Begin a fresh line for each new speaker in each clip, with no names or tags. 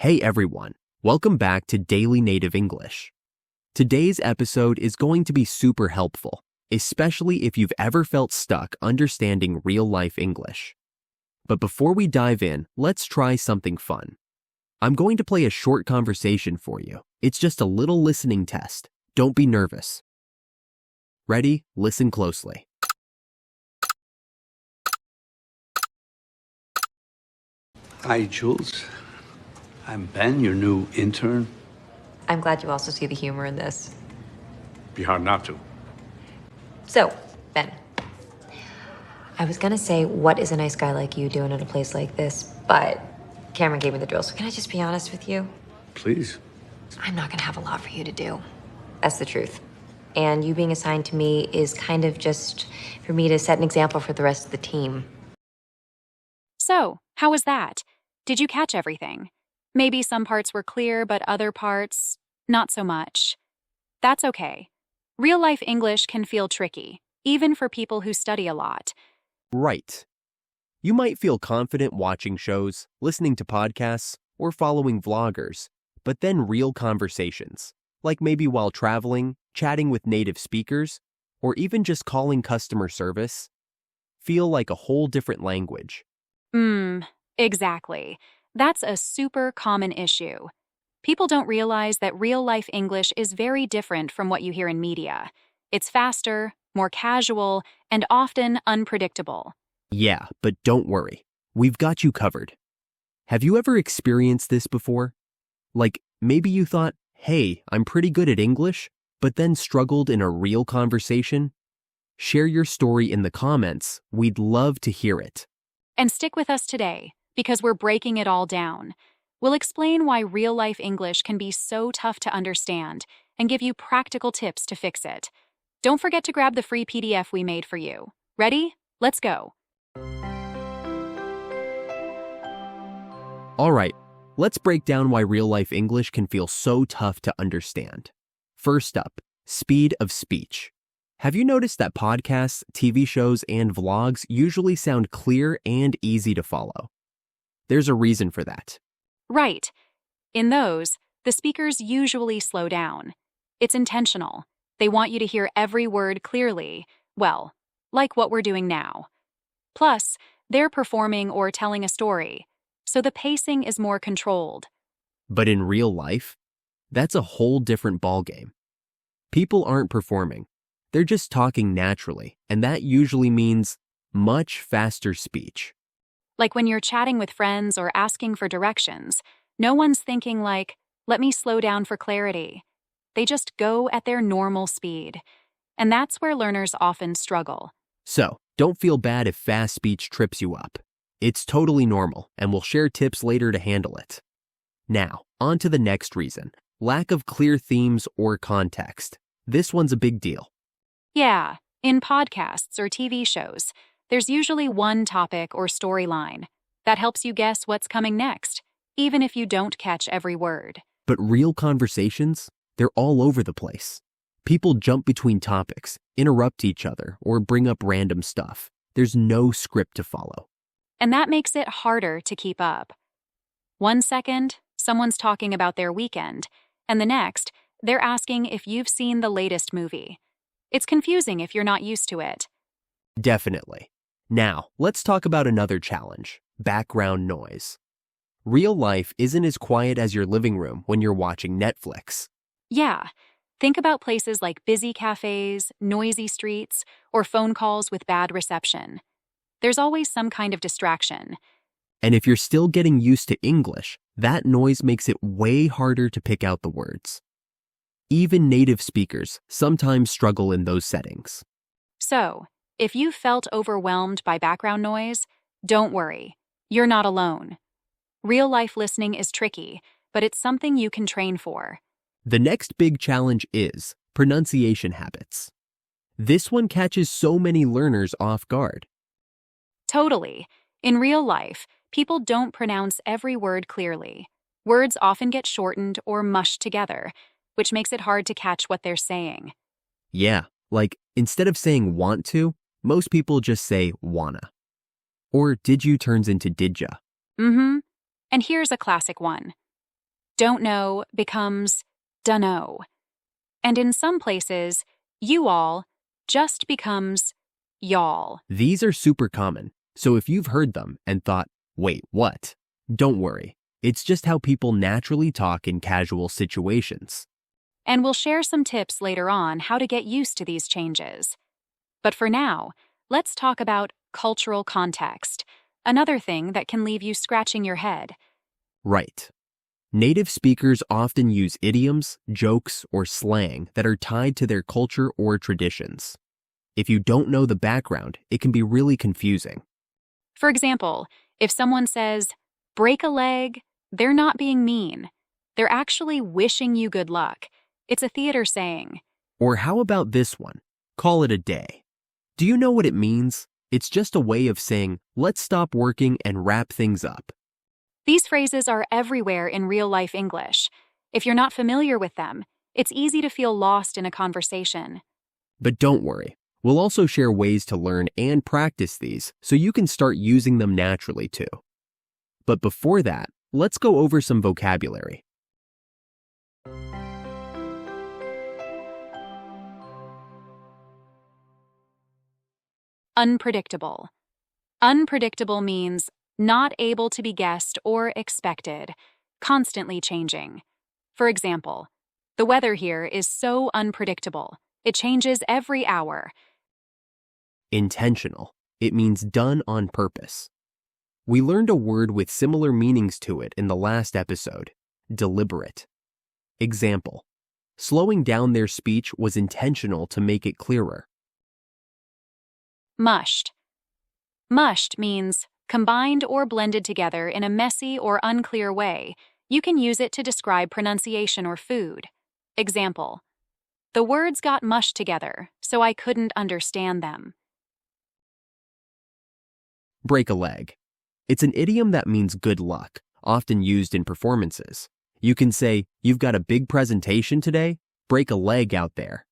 Hey everyone, welcome back to Daily Native English. Today's episode is going to be super helpful, especially if you've ever felt stuck understanding real-life English. But before we dive in, let's try something fun. I'm going to play a short conversation for you. It's just a little listening test. Don't be nervous. Ready? Listen closely.
Hi, Jules. I'm Ben, your new intern.
I'm glad you also see the humor in this.
Be hard not to.
So, Ben, I was gonna say, what is a nice guy like you doing at a place like this? But Cameron gave me the drill, so can I just be honest with you?
Please.
I'm not gonna have a lot for you to do. That's the truth. And you being assigned to me is kind of just for me to set an example for the rest of the team.
So, how was that? Did you catch everything? Maybe some parts were clear, but other parts, not so much. That's okay. Real-life English can feel tricky, even for people who study a lot.
Right. You might feel confident watching shows, listening to podcasts, or following vloggers, but then real conversations, like maybe while traveling, chatting with native speakers, or even just calling customer service, feel like a whole different language.
Exactly. That's a super common issue. People don't realize that real-life English is very different from what you hear in media. It's faster, more casual, and often unpredictable.
Yeah, but don't worry. We've got you covered. Have you ever experienced this before? Like, maybe you thought, hey, I'm pretty good at English, but then struggled in a real conversation? Share your story in the comments. We'd love to hear it.
And stick with us today, because we're breaking it all down. We'll explain why real-life English can be so tough to understand and give you practical tips to fix it. Don't forget to grab the free PDF we made for you. Ready? Let's go.
All right, let's break down why real-life English can feel so tough to understand. First up, speed of speech. Have you noticed that podcasts, TV shows, and vlogs usually sound clear and easy to follow? There's a reason for that.
Right. In those, the speakers usually slow down. It's intentional. They want you to hear every word clearly, well, like what we're doing now. Plus, they're performing or telling a story, so the pacing is more controlled.
But in real life, that's a whole different ballgame. People aren't performing. They're just talking naturally, and that usually means much faster speech.
Like when you're chatting with friends or asking for directions, no one's thinking like, let me slow down for clarity. They just go at their normal speed. And that's where learners often struggle.
So, don't feel bad if fast speech trips you up. It's totally normal, and we'll share tips later to handle it. Now, on to the next reason, lack of clear themes or context. This one's a big deal.
Yeah, in podcasts or TV shows, there's usually one topic or storyline that helps you guess what's coming next, even if you don't catch every word.
But real conversations, they're all over the place. People jump between topics, interrupt each other, or bring up random stuff. There's no script to follow.
And that makes it harder to keep up. 1 second, someone's talking about their weekend, and the next, they're asking if you've seen the latest movie. It's confusing if you're not used to it.
Definitely. Now, let's talk about another challenge, background noise. Real life isn't as quiet as your living room when you're watching Netflix.
Yeah, think about places like busy cafes, noisy streets, or phone calls with bad reception. There's always some kind of distraction.
And if you're still getting used to English, that noise makes it way harder to pick out the words. Even native speakers sometimes struggle in those settings.
So, if you felt overwhelmed by background noise, don't worry. You're not alone. Real-life listening is tricky, but it's something you can train for.
The next big challenge is pronunciation habits. This one catches so many learners off guard.
Totally. In real life, people don't pronounce every word clearly. Words often get shortened or mushed together, which makes it hard to catch what they're saying.
Yeah, like instead of saying want to, most people just say wanna. Or did you turns into did ya.
And here's a classic one. don't know becomes dunno. And in some places, you all just becomes y'all.
These are super common, so if you've heard them and thought, wait, what? Don't worry. It's just how people naturally talk in casual situations.
And we'll share some tips later on how to get used to these changes. But for now, let's talk about cultural context, another thing that can leave you scratching your head.
Right. Native speakers often use idioms, jokes, or slang that are tied to their culture or traditions. If you don't know the background, it can be really confusing.
For example, if someone says, break a leg, they're not being mean. They're actually wishing you good luck. It's a theater saying.
Or how about this one? Call it a day. Do you know what it means? It's just a way of saying, let's stop working and wrap things up.
These phrases are everywhere in real-life English. If you're not familiar with them, it's easy to feel lost in a conversation.
But don't worry. We'll also share ways to learn and practice these so you can start using them naturally too. But before that, let's go over some vocabulary.
Unpredictable. Unpredictable means not able to be guessed or expected, constantly changing. For example, the weather here is so unpredictable. It changes every hour.
Intentional. It means done on purpose. We learned a word with similar meanings to it in the last episode, deliberate. Example, slowing down their speech was intentional to make it clearer.
Mushed. Mushed means combined or blended together in a messy or unclear way. You can use it to describe pronunciation or food. Example, the words got mushed together, so I couldn't understand them.
Break a leg. It's an idiom that means good luck, often used in performances. You can say, you've got a big presentation today? Break a leg out there.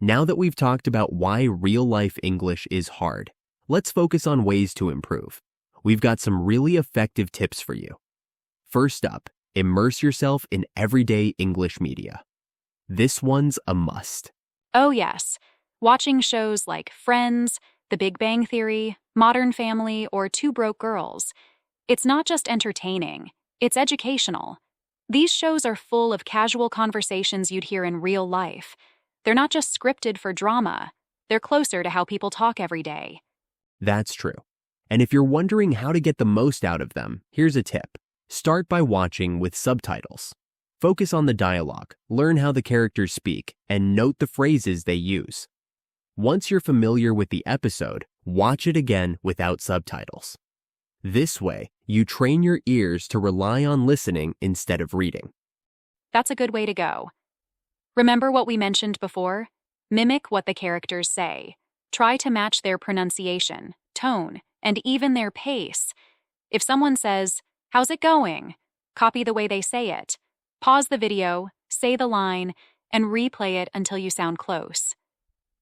Now that we've talked about why real-life English is hard, let's focus on ways to improve. We've got some really effective tips for you. First up, immerse yourself in everyday English media. This one's a must.
Oh yes, watching shows like Friends, The Big Bang Theory, Modern Family, or Two Broke Girls. It's not just entertaining, it's educational. These shows are full of casual conversations you'd hear in real life. They're not just scripted for drama. They're closer to how people talk every day.
That's true. And if you're wondering how to get the most out of them, here's a tip. Start by watching with subtitles. Focus on the dialogue, learn how the characters speak, and note the phrases they use. Once you're familiar with the episode, watch it again without subtitles. This way, you train your ears to rely on listening instead of reading.
That's a good way to go. Remember what we mentioned before? Mimic what the characters say. Try to match their pronunciation, tone, and even their pace. If someone says, "How's it going?" copy the way they say it. Pause the video, say the line, and replay it until you sound close.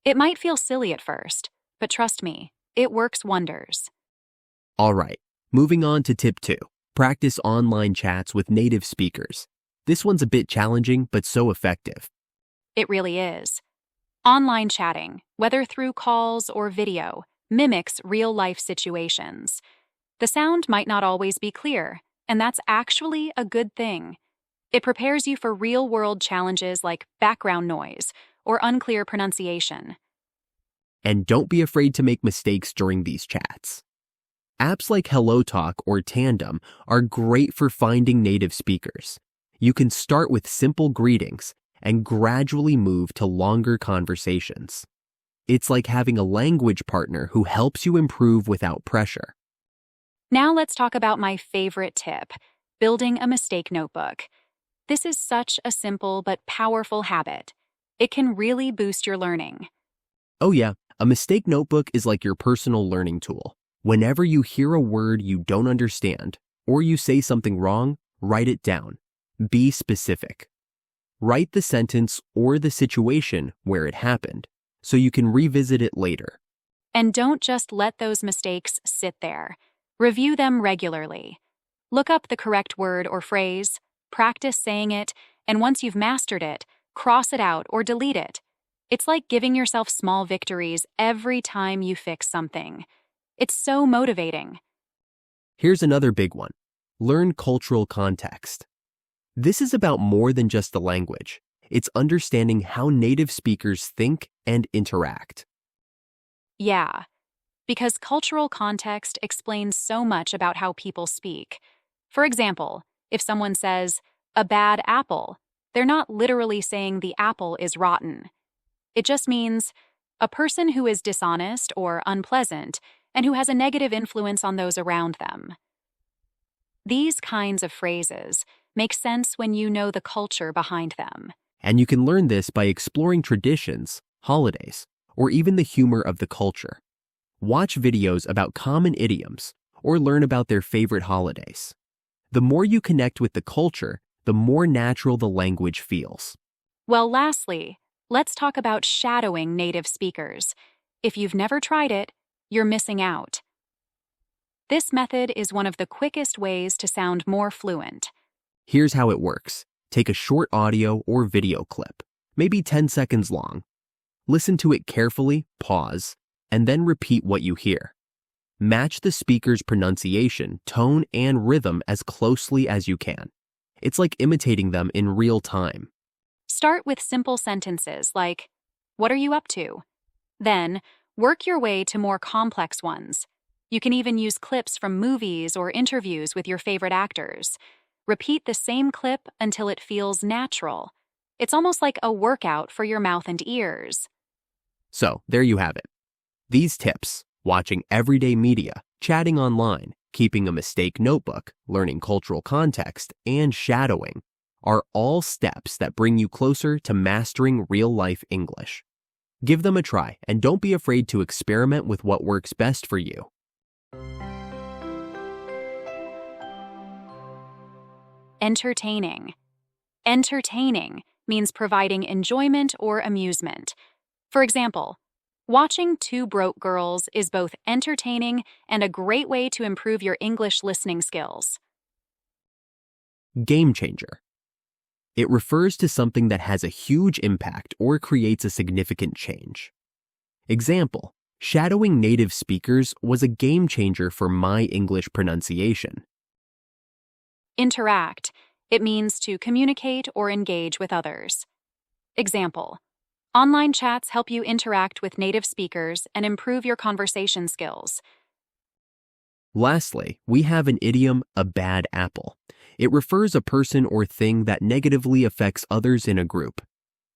It might feel silly at first, but trust me, it works wonders.
All right, moving on to tip 2. Practice online chats with native speakers. This one's a bit challenging, but so effective.
It really is. Online chatting, whether through calls or video, mimics real-life situations. The sound might not always be clear, and that's actually a good thing. It prepares you for real-world challenges like background noise or unclear pronunciation.
And don't be afraid to make mistakes during these chats. Apps like HelloTalk or Tandem are great for finding native speakers. You can start with simple greetings and gradually move to longer conversations. It's like having a language partner who helps you improve without pressure.
Now let's talk about my favorite tip, building a mistake notebook. This is such a simple but powerful habit. It can really boost your learning.
Oh yeah, a mistake notebook is like your personal learning tool. Whenever you hear a word you don't understand, or you say something wrong, write it down. Be specific. Write the sentence or the situation where it happened, so you can revisit it later.
And don't just let those mistakes sit there. Review them regularly. Look up the correct word or phrase, practice saying it, and once you've mastered it, cross it out or delete it. It's like giving yourself small victories every time you fix something. It's so motivating.
Here's another big one. Learn cultural context. This is about more than just the language. It's understanding how native speakers think and interact.
Yeah, because cultural context explains so much about how people speak. For example, if someone says, a bad apple, they're not literally saying the apple is rotten. It just means a person who is dishonest or unpleasant and who has a negative influence on those around them. These kinds of phrases make sense when you know the culture behind them.
And you can learn this by exploring traditions, holidays, or even the humor of the culture. Watch videos about common idioms or learn about their favorite holidays. The more you connect with the culture, the more natural the language feels.
Well, lastly, let's talk about shadowing native speakers. If you've never tried it, you're missing out. This method is one of the quickest ways to sound more fluent.
Here's how it works. Take a short audio or video clip, maybe 10 seconds long. Listen to it carefully, pause, and then repeat what you hear. Match the speaker's pronunciation, tone, and rhythm as closely as you can. It's like imitating them in real time.
Start with simple sentences like, "What are you up to?" Then, work your way to more complex ones. You can even use clips from movies or interviews with your favorite actors. Repeat the same clip until it feels natural. It's almost like a workout for your mouth and ears.
So, there you have it. These tips, watching everyday media, chatting online, keeping a mistake notebook, learning cultural context, and shadowing, are all steps that bring you closer to mastering real-life English. Give them a try, and don't be afraid to experiment with what works best for you.
Entertaining. Entertaining means providing enjoyment or amusement. For example, watching Two Broke Girls is both entertaining and a great way to improve your English listening skills.
Game changer. It refers to something that has a huge impact or creates a significant change. Example, shadowing native speakers was a game changer for my English pronunciation.
Interact. It means to communicate or engage with others. Example, online chats help you interact with native speakers and improve your conversation skills.
Lastly, we have an idiom, a bad apple. It refers a person or thing that negatively affects others in a group.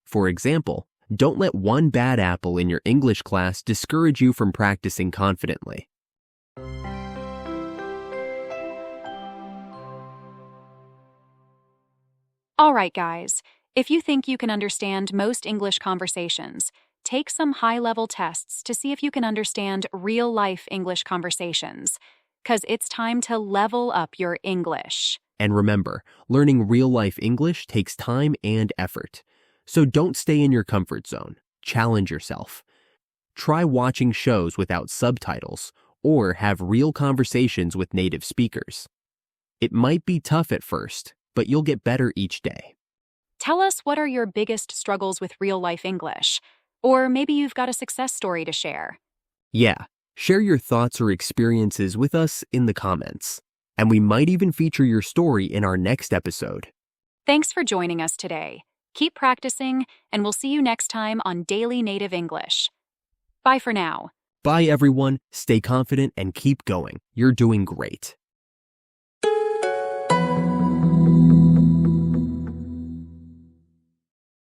For example, don't let one bad apple in your English class discourage you from practicing confidently.
All right, guys, if you think you can understand most English conversations, take some high-level tests to see if you can understand real-life English conversations, because it's time to level up your English.
And remember, learning real-life English takes time and effort. So don't stay in your comfort zone. Challenge yourself. Try watching shows without subtitles or have real conversations with native speakers. It might be tough at first, but you'll get better each day.
Tell us, what are your biggest struggles with real-life English? Or maybe you've got a success story to share.
Yeah, share your thoughts or experiences with us in the comments. And we might even feature your story in our next episode.
Thanks for joining us today. Keep practicing, and we'll see you next time on Daily Native English. Bye for now.
Bye, everyone. Stay confident and keep going. You're doing great.